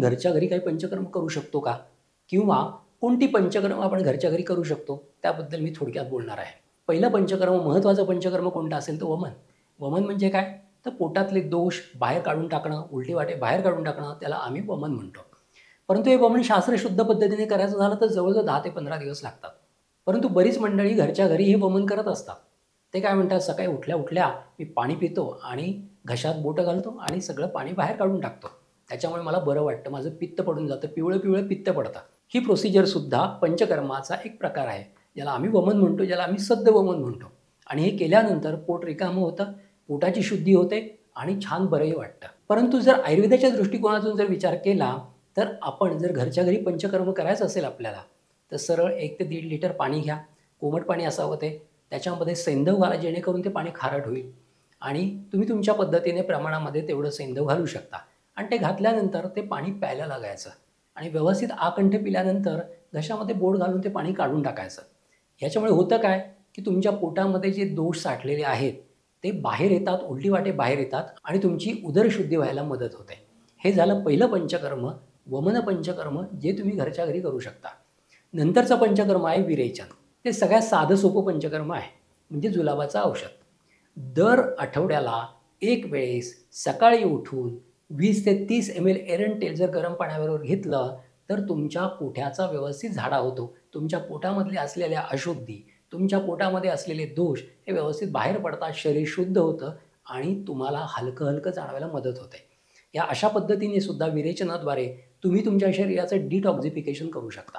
घरच्या घरी काही पंचकर्म करू शकतो का? किंवा कोणती पंचकर्म आपण घरच्या घरी करू शकतो? त्याबद्दल मी थोडक्यात बोलणार आहे. पहिलं पंचकर्म, महत्त्वाचं पंचकर्म कोणतं असेल तर वमन. वमन म्हणजे काय? तर पोटातले दोष बाहेर काढून टाकणं, उलटी वाटे बाहेर काढून टाकणं, त्याला आम्ही वमन म्हणतो. परंतु हे वमन शास्त्रशुद्ध पद्धतीने करायचं झालं तर जवळ-जवळ 10 ते 15 दिवस लागतात. परंतु बरीच मंडळी घरच्या घरी हे वमन करत असतात. ते काय म्हणतात, सकाळी उठल्या-उठल्या मी पाणी पितो आणि घशात बोटं घालतो आणि सगळं पाणी बाहेर काढून टाकतो. त्याच्यामुळे मला बरं वाटतं, माझं पित्त पडून जातं, पिवळं-पिवळं पित्त पडतं. ही प्रोसिजरसुद्धा पंचकर्माचा एक प्रकार आहे. ज्याला आम्ही वमन म्हणतो, ज्याला आम्ही सद्य वमन म्हणतो. आणि हे केल्यानंतर पोट रिकामं होतं, पोटाची शुद्धी होते आणि छान बरंही वाटतं. परंतु जर आयुर्वेदाच्या दृष्टिकोनातून जर विचार केला, तर आपण जर घरच्या घरी पंचकर्म करायचं असेल आपल्याला, तर सरळ 1 ते 1.5 लिटर पाणी घ्या. कोमट पाणी असावं ते. त्याच्यामध्ये सैंधव घाला जेणेकरून ते पाणी खारट होईल आणि तुम्ही तुमच्या पद्धतीने प्रमाणामध्ये तेवढं सैंधव घालू शकता. आणि ते घातल्यानंतर ते पाणी प्यायला लागायचं आणि व्यवस्थित आकंठ पिल्यानंतर घशामध्ये बोट घालून ते पाणी काढून टाकायचं. ह्याच्यामुळे होतं काय, की तुमच्या पोटामध्ये जे दोष साठलेले आहेत, ते बाहेर येतात, उलटी वाटे बाहेर येतात आणि तुमची उदरशुद्धी व्हायला मदत होते. हे झालं पहिलं पंचकर्म, वमन पंचकर्म, जे तुम्ही घरच्या घरी करू शकता. नंतरचं पंचकर्म आहे विरेचन. ते सगळ्यात साधं सोपं पंचकर्म आहे, म्हणजे जुलाबाचं औषध. दर आठवड्याला एक वेळेस सकाळी उठून 20 ते 30 ml एरंड तेल जर गरम पाण्याबरोबर घेतलं, तर तुमच्या पोटाचा व्यवस्थित झाडा होतो. तुमच्या पोटामधल्या असलेल्या अशुद्धी, तुमच्या पोटामध्ये असलेले दोष हे व्यवस्थित बाहेर पडतात, शरीर शुद्ध होतं आणि तुम्हाला हलकं-हलकं जाणवायला मदत होते. या अशा पद्धतीने सुद्धा विरेचनाद्वारे तुम्ही तुमच्या शरीराचं डिटॉक्सिफिकेशन करू शकता.